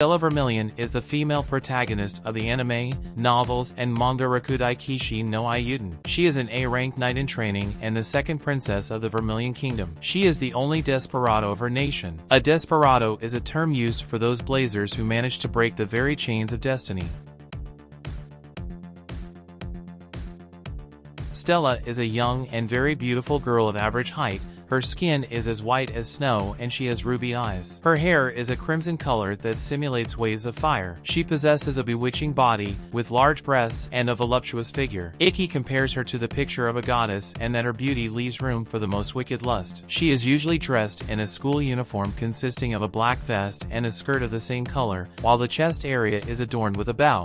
Stella Vermillion is the female protagonist of the anime, novels, and manga Rakudai Kishi no Ayuden. She is an A-rank knight in training and the second princess of the Vermilion Kingdom. She is the only desperado of her nation. A desperado is a term used for those blazers who manage to break the very chains of destiny. Stella is a young and very beautiful girl of average height. Her skin is as white as snow and she has ruby eyes. Her hair is a crimson color that simulates waves of fire. She possesses a bewitching body, with large breasts and a voluptuous figure. Iki compares her to the picture of a goddess and that her beauty leaves room for the most wicked lust. She is usually dressed in a school uniform consisting of a black vest and a skirt of the same color, while the chest area is adorned with a bow.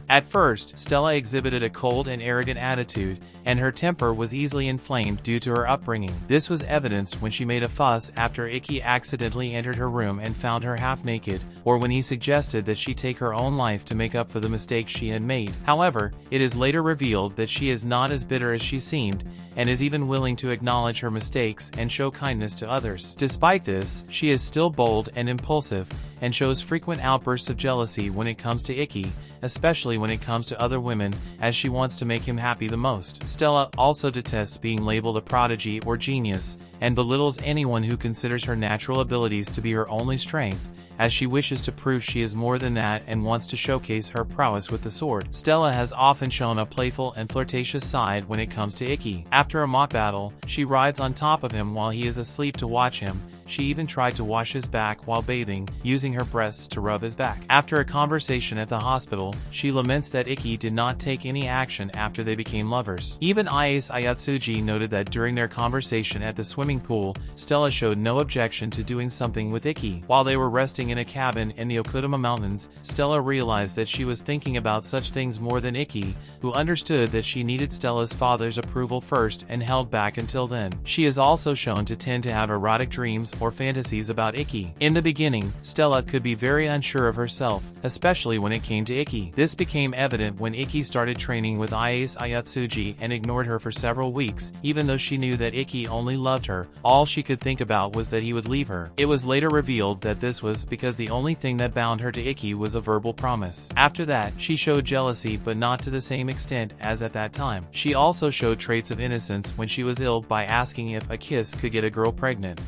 At first, Stella exhibited a cold and arrogant attitude, and her temper was easily inflamed due to her upbringing. This was evidenced when she made a fuss after Iki accidentally entered her room and found her half naked, or when he suggested that she take her own life to make up for the mistakes she had made. However, it is later revealed that she is not as bitter as she seemed, and is even willing to acknowledge her mistakes and show kindness to others. Despite this, she is still bold and impulsive, and shows frequent outbursts of jealousy when it comes to Iki, especially when it comes to other women, as she wants to make him happy the most. Stella also detests being labeled a prodigy or genius, and belittles anyone who considers her natural abilities to be her only strength, as she wishes to prove she is more than that and wants to showcase her prowess with the sword. Stella has often shown a playful and flirtatious side when it comes to Iki. After a mock battle, she rides on top of him while he is asleep to watch him. She even tried to wash his back while bathing, using her breasts to rub his back. After a conversation at the hospital, she laments that Iki did not take any action after they became lovers. Even Ayase Ayatsuji noted that during their conversation at the swimming pool, Stella showed no objection to doing something with Iki. While they were resting in a cabin in the Okudama Mountains, Stella realized that she was thinking about such things more than Iki, who understood that she needed Stella's father's approval first and held back until then. She is also shown to tend to have erotic dreams or fantasies about Iki. In the beginning, Stella could be very unsure of herself, especially when it came to Iki. This became evident when Iki started training with Ayase Ayatsuji and ignored her for several weeks, even though she knew that Iki only loved her. All she could think about was that he would leave her. It was later revealed that this was because the only thing that bound her to Iki was a verbal promise. After that, she showed jealousy, but not to the same extent as at that time. She also showed traits of innocence when she was ill by asking if a kiss could get a girl pregnant.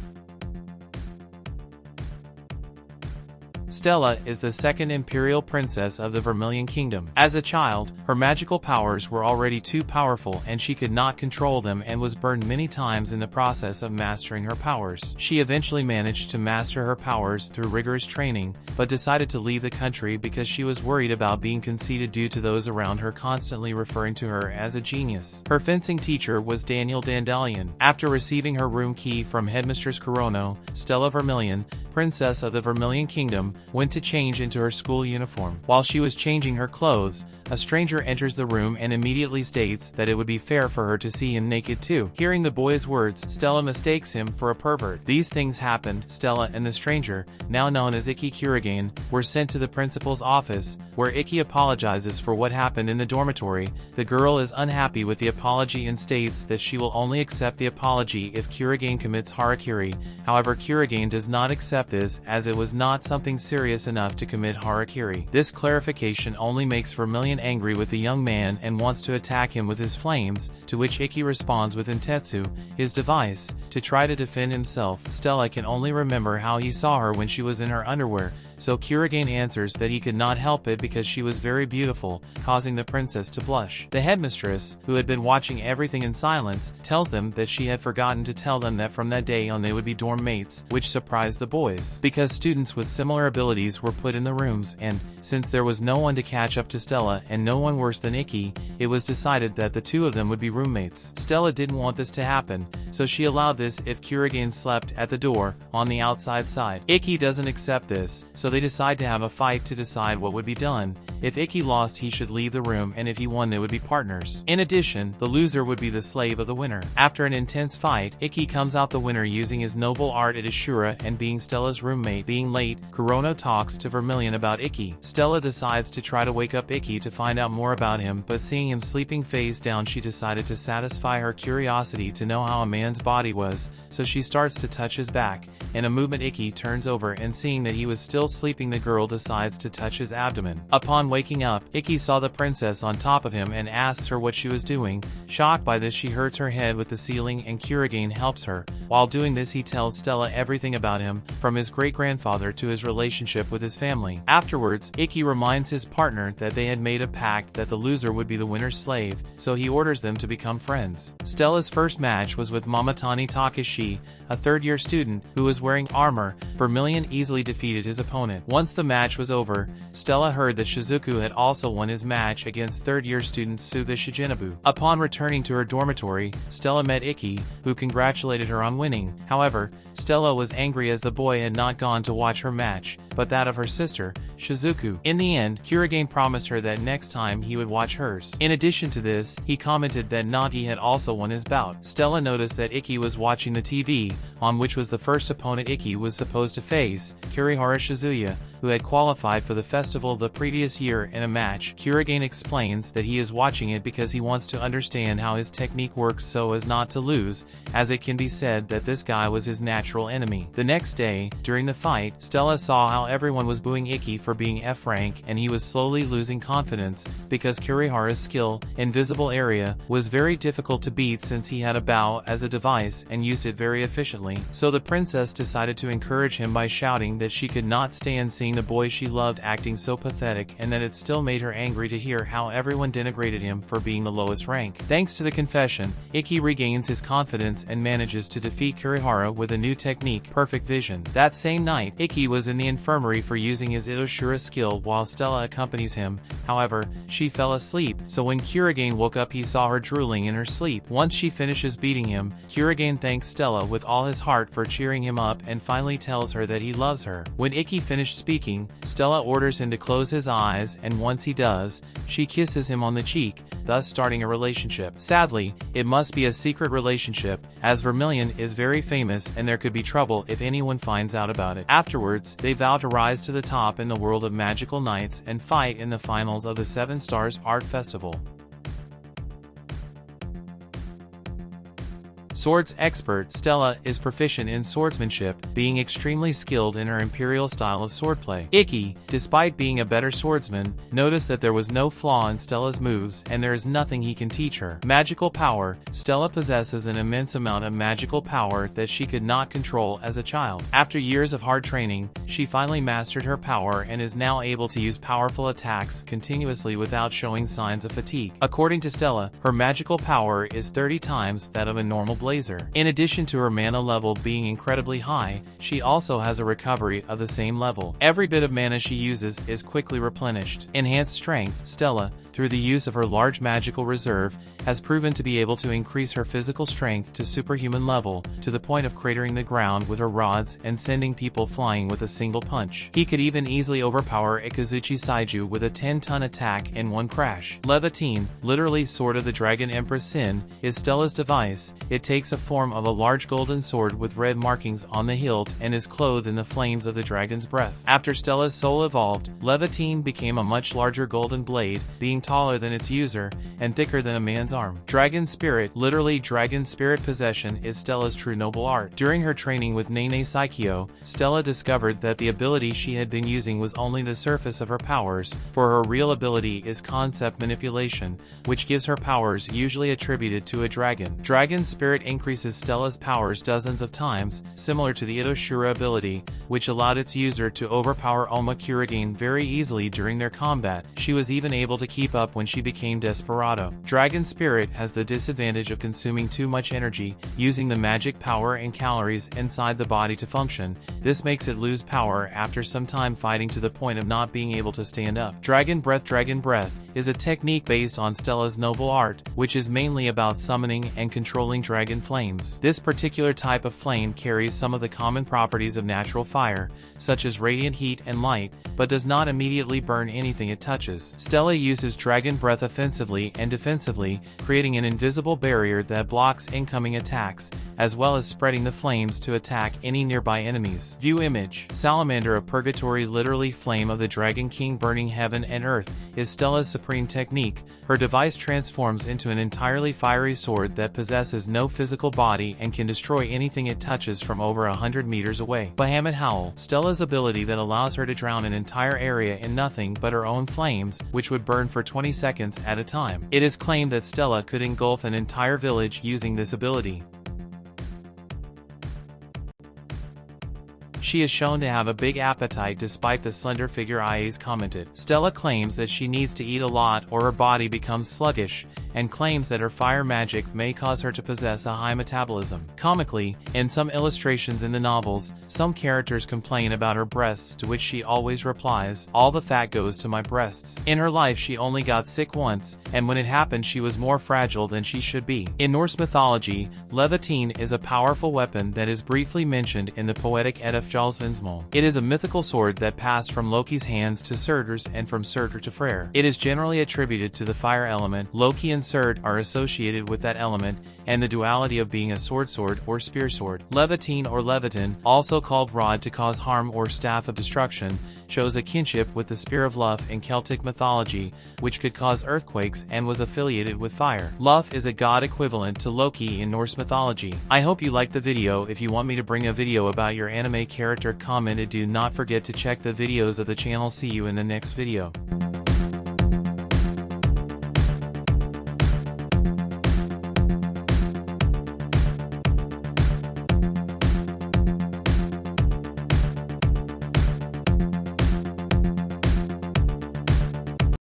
Stella is the second imperial princess of the Vermilion Kingdom. As a child, her magical powers were already too powerful and she could not control them and was burned many times in the process of mastering her powers. She eventually managed to master her powers through rigorous training, but decided to leave the country because she was worried about being conceited due to those around her constantly referring to her as a genius. Her fencing teacher was Daniel Dandelion. After receiving her room key from Headmistress Kurono, Stella Vermillion, princess of the Vermilion Kingdom, went to change into her school uniform. While she was changing her clothes, a stranger enters the room and immediately states that it would be fair for her to see him naked too. Hearing the boy's words, Stella mistakes him for a pervert. These things happened. Stella and the stranger, now known as Iki Kurigane, were sent to the principal's office, where Iki apologizes for what happened in the dormitory. The girl is unhappy with the apology and states that she will only accept the apology if Kurigane commits harakiri. However, Kurigane does not accept this, as it was not something serious enough to commit harakiri. This clarification only makes Vermillion angry with the young man and wants to attack him with his flames, to which Iki responds with Intetsu, his device, to try to defend himself. Stella can only remember how he saw her when she was in her underwear, so Kurigane answers that he could not help it because she was very beautiful, causing the princess to blush. The headmistress, who had been watching everything in silence, tells them that she had forgotten to tell them that from that day on they would be dorm mates, which surprised the boys. Because students with similar abilities were put in the rooms and, since there was no one to catch up to Stella and no one worse than Iki, it was decided that the two of them would be roommates. Stella didn't want this to happen, so she allowed this if Kurigane slept at the door, on the outside side. Iki doesn't accept this, so they decide to have a fight to decide what would be done. If Ikki lost, he should leave the room, and if he won, they would be partners. In addition, the loser would be the slave of the winner. After an intense fight, Ikki comes out the winner using his noble art at Ashura, and being Stella's roommate. Being late, Kurono talks to Vermillion about Ikki. Stella decides to try to wake up Ikki to find out more about him, but seeing him sleeping face down, she decided to satisfy her curiosity to know how a man's body was, so she starts to touch his back. In a movement, Ikki turns over, and seeing that he was still sleeping, the girl decides to touch his abdomen. Upon waking up, Ikki saw the princess on top of him and asks her what she was doing. Shocked by this, she hurts her head with the ceiling, and Kurogane helps her. While doing this, he tells Stella everything about him, from his great-grandfather to his relationship with his family. Afterwards, Ikki reminds his partner that they had made a pact that the loser would be the winner's slave, so he orders them to become friends. Stella's first match was with Mamatani Takeshi, a third-year student who was wearing armor. Vermillion easily defeated his opponent. Once the match was over, Stella heard that Shizuku had also won his match against third-year student Suga Shijinobu. Upon returning to her dormitory, Stella met Ikki, who congratulated her on winning. However, Stella was angry as the boy had not gone to watch her match, but that of her sister, Shizuku. In the end, Kurogane promised her that next time he would watch hers. In addition to this, he commented that Nagi had also won his bout. Stella noticed that Ikki was watching the TV, on which was the first opponent Ikki was supposed to face, Kurihara Shizuya, who had qualified for the festival the previous year in a match. Kurogane explains that he is watching it because he wants to understand how his technique works so as not to lose, as it can be said that this guy was his natural enemy. The next day, during the fight, Stella saw how everyone was booing Ikki for being F rank, and he was slowly losing confidence, because Kurihara's skill, Invisible Area, was very difficult to beat since he had a bow as a device and used it very efficiently. So the princess decided to encourage him by shouting that she could not stand seeing the boy she loved acting so pathetic, and that it still made her angry to hear how everyone denigrated him for being the lowest rank. Thanks to the confession, Ikki regains his confidence and manages to defeat Kurihara with a new technique, Perfect Vision. That same night, Ikki was in the infirmary for using his Itoshura skill while Stella accompanies him. However, she fell asleep, so when Kurogane woke up, he saw her drooling in her sleep. Once she finishes beating him, Kurogane thanks Stella with all his heart for cheering him up and finally tells her that he loves her. When Ikki finished speaking, Stella orders him to close his eyes, and once he does, she kisses him on the cheek, thus starting a relationship. Sadly, it must be a secret relationship, as Vermillion is very famous and there could be trouble if anyone finds out about it. Afterwards, they vow to rise to the top in the world of magical knights and fight in the finals of the 7 Stars Art Festival. Swords expert, Stella is proficient in swordsmanship, being extremely skilled in her imperial style of swordplay. Ikki, despite being a better swordsman, noticed that there was no flaw in Stella's moves, and there is nothing he can teach her. Magical power, Stella possesses an immense amount of magical power that she could not control as a child. After years of hard training, she finally mastered her power and is now able to use powerful attacks continuously without showing signs of fatigue. According to Stella, her magical power is 30 times that of a normal blazer. In addition to her mana level being incredibly high, she also has a recovery of the same level. Every bit of mana she uses is quickly replenished. Enhanced strength, Stella, through the use of her large magical reserve, has proven to be able to increase her physical strength to superhuman level, to the point of cratering the ground with her rods and sending people flying with a single punch. He could even easily overpower Ikazuchi Saiju with a 10-ton attack in one crash. Levitine, literally Sword of the Dragon Empress Sin, is Stella's device. It takes a form of a large golden sword with red markings on the hilt and is clothed in the flames of the dragon's breath. After Stella's soul evolved, Levitine became a much larger golden blade, being taller than its user, and thicker than a man's arm. Dragon Spirit, literally Dragon Spirit Possession, is Stella's true noble art. During her training with Nene Saikyo, Stella discovered that the ability she had been using was only the surface of her powers, for her real ability is concept manipulation, which gives her powers usually attributed to a dragon. Dragon Spirit increases Stella's powers dozens of times, similar to the Itoshura ability, which allowed its user to overpower Oma Kurogane very easily during their combat. She was even able to keep up when she became Desperado. Dragon Spirit has the disadvantage of consuming too much energy, using the magic power and calories inside the body to function. This makes it lose power after some time fighting to the point of not being able to stand up. Dragon Breath is a technique based on Stella's noble art, which is mainly about summoning and controlling dragon flames. This particular type of flame carries some of the common properties of natural fire, such as radiant heat and light, but does not immediately burn anything it touches. Stella uses Dragon Breath offensively and defensively, creating an invisible barrier that blocks incoming attacks, as well as spreading the flames to attack any nearby enemies. View image. Salamander of Purgatory, literally Flame of the Dragon King burning heaven and earth, is Stella's supreme technique. Her device transforms into an entirely fiery sword that possesses no physical body and can destroy anything it touches from over 100 meters away. Bahamut Howl. Stella's ability that allows her to drown an entire area in nothing but her own flames, which would burn for 20 seconds at a time. It is claimed that Stella could engulf an entire village using this ability. She is shown to have a big appetite despite the slender figure IAs commented. Stella claims that she needs to eat a lot or her body becomes sluggish, and claims that her fire magic may cause her to possess a high metabolism. Comically, in some illustrations in the novels, some characters complain about her breasts, to which she always replies, "All the fat goes to my breasts." In her life she only got sick once, and when it happened she was more fragile than she should be. In Norse mythology, Levitine is a powerful weapon that is briefly mentioned in the poetic Edda Fjalsvindsmál. It is a mythical sword that passed from Loki's hands to Surtur's and from Surtur to Freyr. It is generally attributed to the fire element. Loki and Surtur are associated with that element, and the duality of being a sword or spear sword. Levitine or Levitin, also called rod to cause harm or staff of destruction, shows a kinship with the spear of Lugh in Celtic mythology, which could cause earthquakes and was affiliated with fire. Lugh is a god equivalent to Loki in Norse mythology. I hope you liked the video. If you want me to bring a video about your anime character, comment it. Do not forget to check the videos of the channel. See you in the next video.